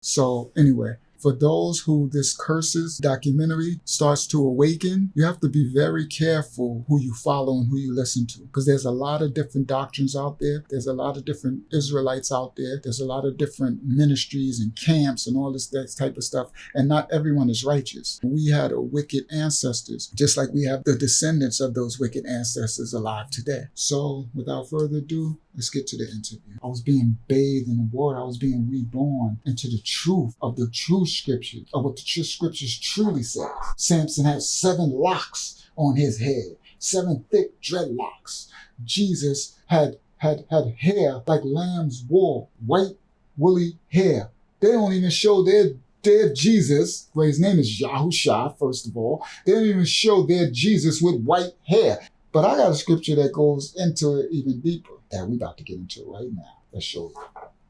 So anyway, for those who this curses documentary starts to awaken, you have to be very careful who you follow and who you listen to. Because there's a lot of different doctrines out there. There's a lot of different Israelites out there. There's a lot of different ministries and camps and all this that type of stuff. And not everyone is righteous. We had a wicked ancestors, just like we have the descendants of those wicked ancestors alive today. So without further ado, let's get to the interview. I was being bathed in the water. I was being reborn into the truth of the true scriptures, of what the true scriptures truly says. Samson had 7 locks on his head, 7 thick dreadlocks. Jesus had hair like lamb's wool, white woolly hair. They don't even show their Jesus, where his name is Yahushua, first of all. They don't even show their Jesus with white hair. But I got a scripture that goes into it even deeper that we're about to get into right now. That shows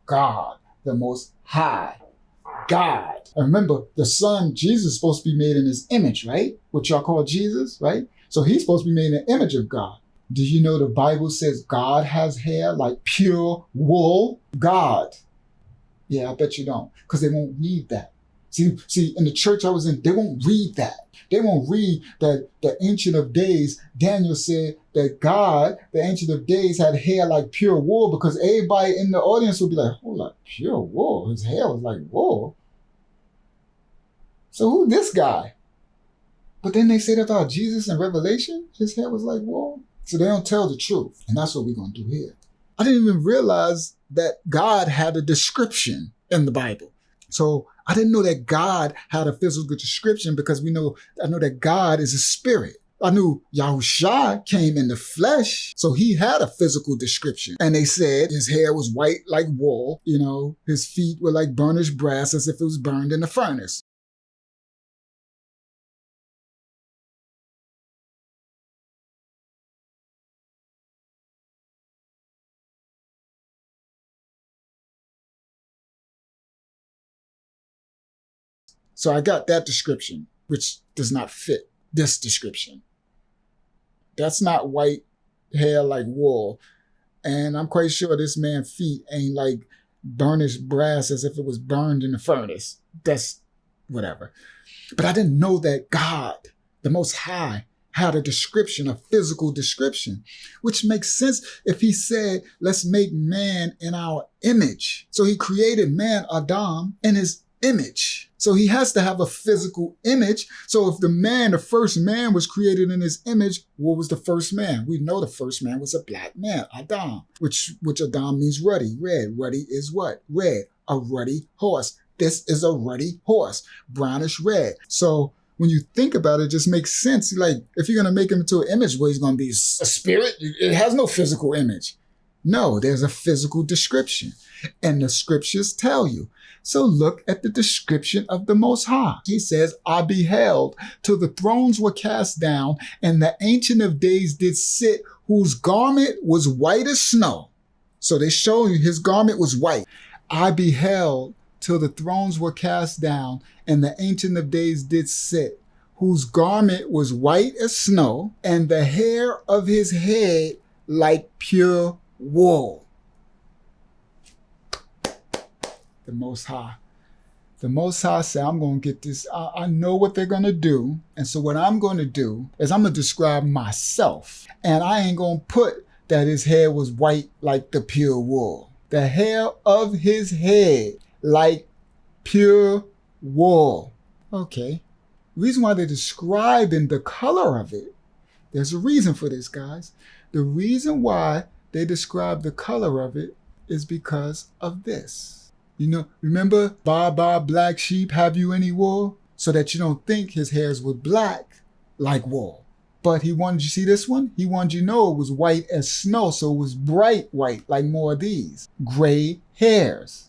God, the Most High, God. And remember, the Son, Jesus, is supposed to be made in his image, right? What y'all call Jesus, right? So he's supposed to be made in the image of God. Do you know the Bible says God has hair like pure wool? God. Yeah, I bet you don't, because they won't read that. See, in the church I was in, they won't read that. They won't read that the Ancient of Days, Daniel said that God, the Ancient of Days, had hair like pure wool, because everybody in the audience would be like, hold up, pure wool? His hair was like wool? So who's this guy? But then they say that about Jesus in Revelation, his hair was like wool. So they don't tell the truth. And that's what we're going to do here. I didn't even realize that God had a description in the Bible. So I didn't know that God had a physical description, because I know that God is a spirit. I knew Yahushua came in the flesh, so he had a physical description. And they said his hair was white like wool, his feet were like burnished brass, as if it was burned in a furnace. So I got that description, which does not fit this description. That's not white hair like wool. And I'm quite sure this man's feet ain't like burnished brass as if it was burned in a furnace. That's whatever. But I didn't know that God, the Most High, had a description, a physical description, which makes sense if he said, let's make man in our image. So he created man, Adam, in his image. So he has to have a physical image. So if the first man was created in his image, what was the first man? We know the first man was a black man, Adam, which Adam means ruddy, red. Ruddy is what? Red, a ruddy horse. This is a ruddy horse, brownish red. So when you think about it, it just makes sense. Like, if you're going to make him into an image, well, he's going to be a spirit. It has no physical image. No, there's a physical description. And the scriptures tell you. So look at the description of the Most High. He says, I beheld till the thrones were cast down, and the Ancient of Days did sit, whose garment was white as snow. So they show you his garment was white. I beheld till the thrones were cast down, and the Ancient of Days did sit, whose garment was white as snow, and the hair of his head like pure wool. The Most High. The Most High said, I'm going to get this. I know what they're going to do. And so what I'm going to do is I'm going to describe myself. And I ain't going to put that his hair was white like the pure wool. The hair of his head like pure wool. Okay. The reason why they're describing the color of it, there's a reason for this, guys. The reason why they describe the color of it is because of this. Remember, Baa, black sheep, have you any wool? So that you don't think his hairs were black like wool. But he wanted you to see this one? He wanted you to know it was white as snow, so it was bright white, like more of these. Gray hairs.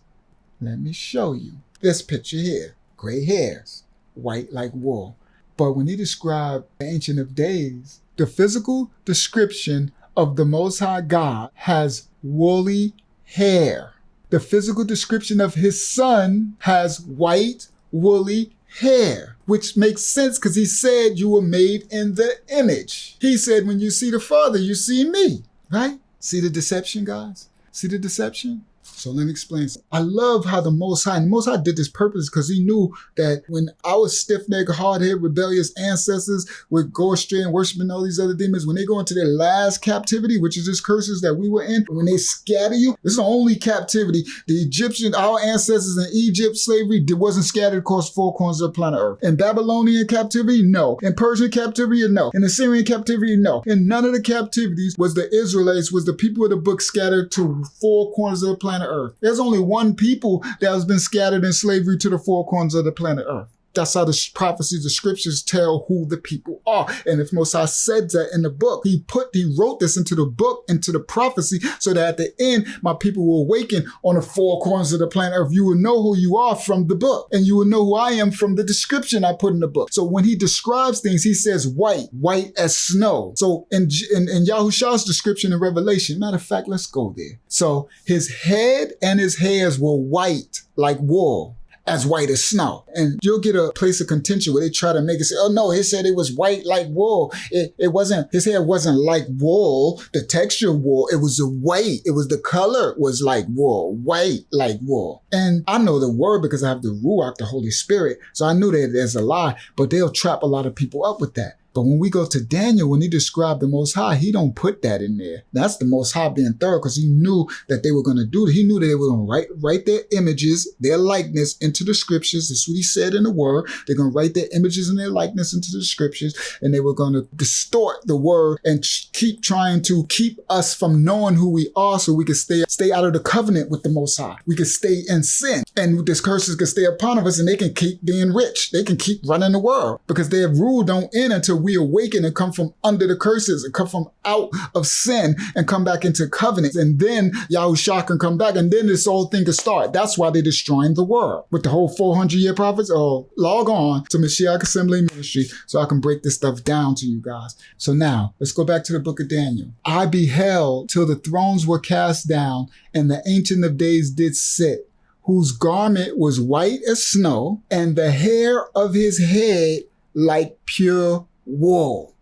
Let me show you. This picture here. Gray hairs. White like wool. But when he described the Ancient of Days, the physical description of the Most High God has woolly hair. The physical description of his son has white, woolly hair, which makes sense because he said you were made in the image. He said, when you see the Father, you see me, right? See the deception, guys? See the deception? So let me explain. I love how the Most High did this purpose because he knew that when our stiff-necked, hard-headed, rebellious ancestors would go astray and worshiping all these other demons, when they go into their last captivity, which is this curses that we were in, when they scatter you, this is the only captivity. The Egyptian, our ancestors in Egypt, slavery, wasn't scattered across 4 corners of the planet Earth. In Babylonian captivity, no. In Persian captivity, no. In Assyrian captivity, no. In none of the captivities was the Israelites, was the people of the book scattered to 4 corners of the planet Earth. There's only one people that has been scattered in slavery to the 4 corners of the planet Earth. That's how the prophecies, the scriptures tell who the people are. And if Mosiah said that in the book, he wrote this into the book, into the prophecy, so that at the end, my people will awaken on the 4 corners of the planet Earth. You will know who you are from the book, and you will know who I am from the description I put in the book. So when he describes things, he says white as snow. So in Yahushua's description in Revelation, matter of fact, let's go there. So his head and his hairs were white like wool, as white as snow. And you'll get a place of contention where they try to make it say, oh no, he said it was white like wool. It wasn't, his hair wasn't like wool, the texture of wool. It was the white. It was the color was like wool, white like wool. And I know the word because I have the Ruach, the Holy Spirit. So I knew that there's a lie, but they'll trap a lot of people up with that. But when we go to Daniel, when he described the Most High, he don't put that in there. That's the Most High being thorough because he knew that they were going to do it. He knew that they were going to write their images, their likeness into the scriptures. That's what he said in the word. They're going to write their images and their likeness into the scriptures, and they were going to distort the word and keep trying to keep us from knowing who we are so we can stay out of the covenant with the Most High. We can stay in sin, and this curses can stay upon us, and they can keep being rich. They can keep running the world because their rule don't end until we awaken and come from under the curses and come from out of sin and come back into covenant. And then Yahushua can come back and then this whole thing can start. That's why they're destroying the world. With the whole 400-year prophets, log on to Mashiach Assembly Ministry so I can break this stuff down to you guys. So now, let's go back to the book of Daniel. I beheld till the thrones were cast down and the Ancient of Days did sit, whose garment was white as snow and the hair of his head like pure wool.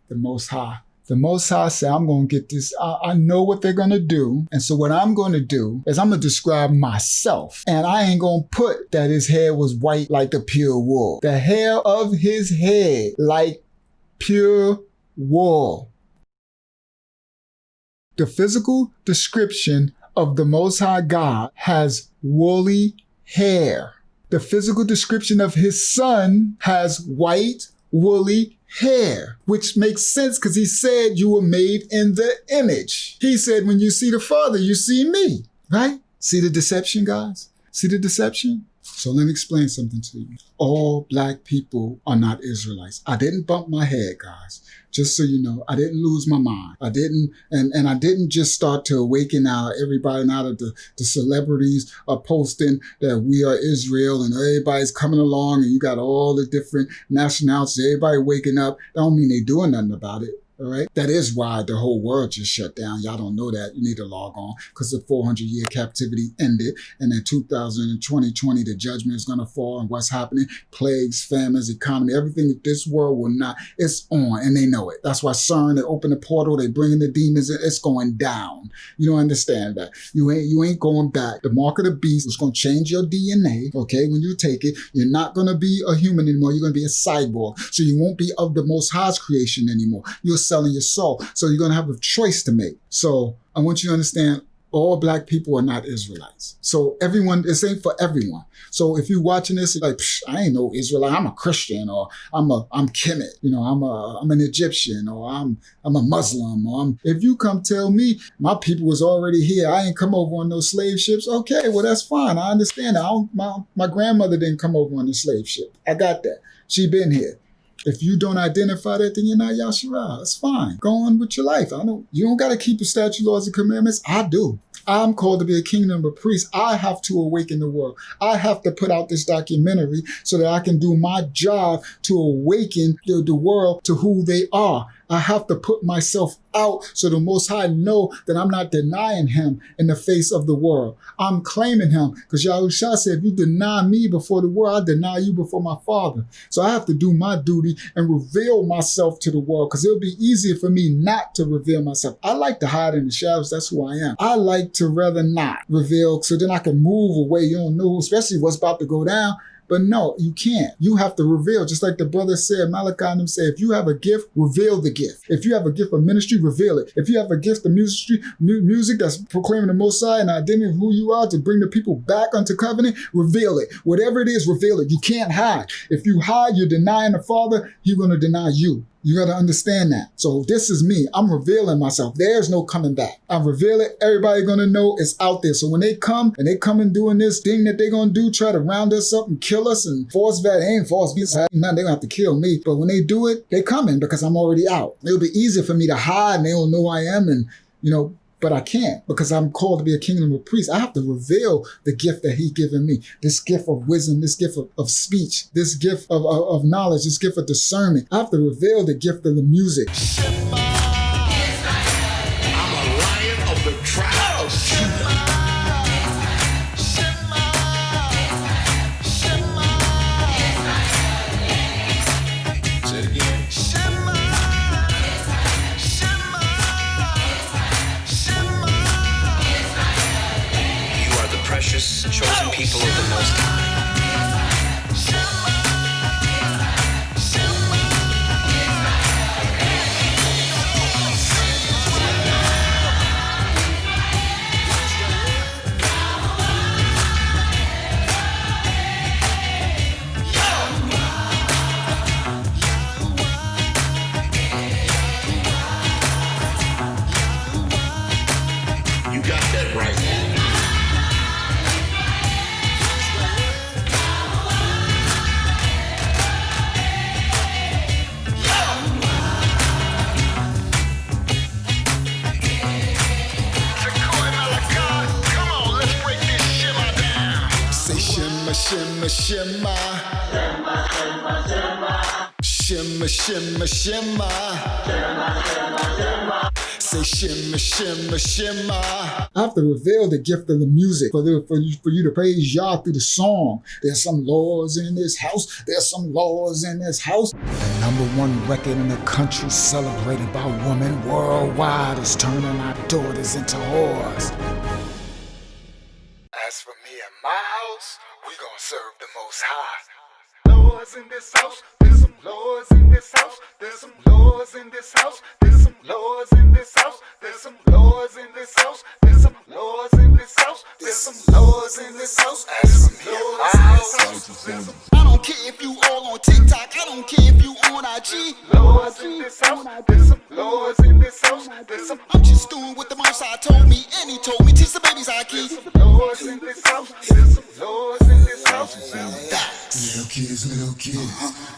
The Most High said, I'm going to get this. I know what they're going to do. And so what I'm going to do is I'm going to describe myself. And I ain't going to put that his hair was white like the pure wool. The hair of his head like pure wool. The physical description of the Most High God has woolly hair. The physical description of his son has white, woolly hair, which makes sense because he said you were made in the image. He said, when you see the Father, you see me, right? See the deception, guys? See the deception? So let me explain something to you. All black people are not Israelites. I didn't bump my head, guys. Just so you know, I didn't lose my mind. I didn't just start to awaken now. Everybody now that the celebrities are posting that we are Israel and everybody's coming along and you got all the different nationalities, everybody waking up. That don't mean they doing nothing about it. All right. That is why the whole world just shut down. Y'all don't know that. You need to log on because the 400-year captivity ended. And in 2020, the judgment is going to fall. And what's happening? Plagues, famines, economy, everything that this world will not. It's on and they know it. That's why CERN, they open the portal. They bring in the demons. It's going down. You don't understand that. You ain't going back. The mark of the beast is going to change your DNA. Okay. When you take it, you're not going to be a human anymore. You're going to be a cyborg. So you won't be of the Most High's creation anymore. You're selling your soul. So you're going to have a choice to make. So I want you to understand all black people are not Israelites. So everyone, this ain't for everyone. So if you're watching this, like, I ain't no Israelite. I'm a Christian, or I'm Kemet, I'm an Egyptian, or I'm a Muslim, or if you come tell me my people was already here, I ain't come over on those slave ships. Okay, well, that's fine. I understand that. My grandmother didn't come over on the slave ship. I got that. She been here. If you don't identify that, then you're not Yahshua. It's fine. Go on with your life. You don't got to keep the statute, laws, and commandments. I do. I'm called to be a kingdom of priests. I have to awaken the world. I have to put out this documentary so that I can do my job to awaken the world to who they are. I have to put myself out so the Most High know that I'm not denying him in the face of the world. I'm claiming him because Yahushua said, if you deny me before the world, I deny you before my Father. So I have to do my duty and reveal myself to the world because it'll be easier for me not to reveal myself. I like to hide in the shadows. That's who I am. I like to rather not reveal so then I can move away. You don't know, especially what's about to go down. But no, you can't. You have to reveal. Just like the brother said, Malachi and them said, if you have a gift, reveal the gift. If you have a gift of ministry, reveal it. If you have a gift of music that's proclaiming the Most High and identity of who you are to bring the people back unto covenant, reveal it. Whatever it is, reveal it. You can't hide. If you hide, you're denying the Father, he's going to deny you. You got to understand that. So this is me. I'm revealing myself. There's no coming back. I reveal it. Everybody going to know it's out there. So when they come and doing this thing that they're going to do, try to round us up and kill us and force that ain't force me. Nothing. They're going to have to kill me. But when they do it, they coming because I'm already out. It'll be easier for me to hide and they don't know who I am and, but I can't because I'm called to be a kingdom of priests. I have to reveal the gift that he given me. This gift of wisdom, this gift of speech, this gift of knowledge, this gift of discernment. I have to reveal the gift of the music. I'm a lion of the tribe of Judah. Say it again. Precious, chosen people of the Most High. You got that right. Shimma, shimma. Shimma, shimma, shimma. Shimma, shimma, shimma. Shimma, shimma, shimma. Say shimma, shimma, shimma. I have to reveal the gift of the music for you to praise Yah through the song. There's some laws in this house. There's some laws in this house. The #1 record in the country celebrated by women worldwide is turning our daughters into whores. As for me and my house, we gon' serve the Most High. Laws in this house, there's some laws in this house, there's some laws in this house, there's some laws in this house, there's some laws in this house, there's some laws in this house, there's some laws in this house, as for me and my house. I don't care if you all on TikTok, I don't care if you on IG. Laws in this house, there's some laws in this house, there's some. I'm just doing what the Most High told me, and he told me teach the babies how to keep. There's some laws in this house, there's some laws in this house. Little kids,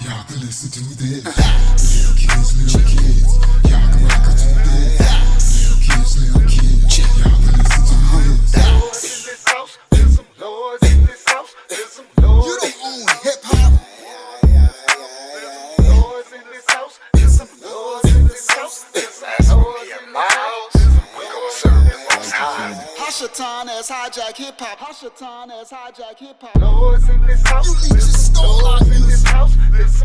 y'all can listen to this. Little kids, y'all can rock to this. Little kids, y'all can listen to this. Laws in this house, there's some laws in this house, there's some laws. You don't own hip hop. Laws in this house, there's some laws in this house, there's some laws in my house. We gon' serve the Most High. Hashatan has hijack hip hop. Hashatan has hijack hip hop. Laws in this house. You leeches stole our music.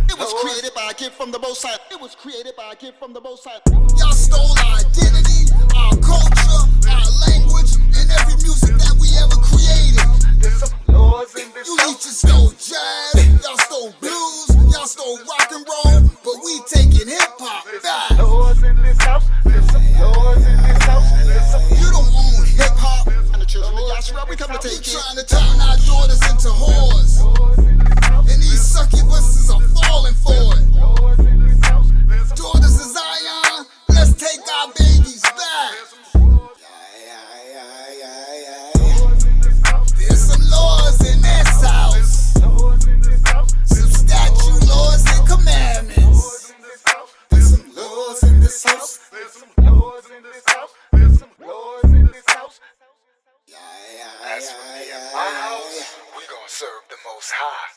It was created by a gift from the Most High. It was created by a gift from the Most High. Y'all stole our identity, our culture, our language, and every music that we ever created. There's some laws in this house. You leeches stole jazz. Y'all stole blues. Y'all stole rock and roll. But we taking hip hop back. Laws in this house. There's some laws in this house. You don't own hip hop. And the children of Yahshua, we come to take it. Trying to turn our daughters into whores. And these succubuses are falling for it. Daughters of Zion, let's take our babies back. There's some laws in this house. Some statute laws and commandments. There's some laws in this house. There's some laws in this house. There's some laws in this house. As for me and my house, we gon' serve the Most High.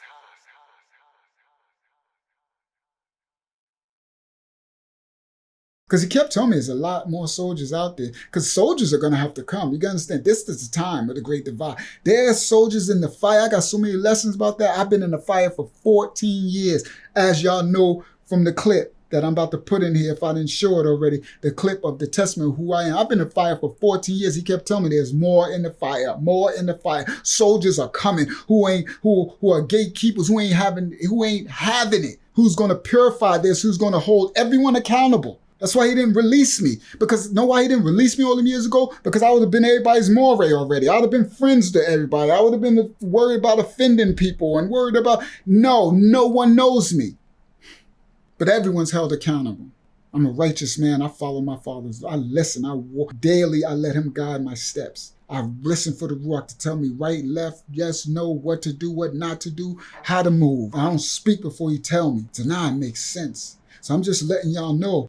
Because he kept telling me there's a lot more soldiers out there. Because soldiers are going to have to come. You got to understand, this is the time of the Great Divide. There's soldiers in the fire. I got so many lessons about that. I've been in the fire for 14 years. As y'all know from the clip that I'm about to put in here, if I didn't show it already, the clip of the testament of who I am. I've been in the fire for 14 years. He kept telling me there's more in the fire, more in the fire. Soldiers are coming who are gatekeepers, who ain't having it, who's going to purify this, who's going to hold everyone accountable. That's why he didn't release me. Because know why he didn't release me all them years ago? Because I would have been everybody's moray already. I would have been friends to everybody. I would have been worried about offending people and worried about, no one knows me. But everyone's held accountable. I'm a righteous man. I follow my Father's. I listen. I walk daily. I let him guide my steps. I listen for the Ruach to tell me right, left, yes, no, what to do, what not to do, how to move. I don't speak before he tell me. So now it makes sense. So I'm just letting y'all know.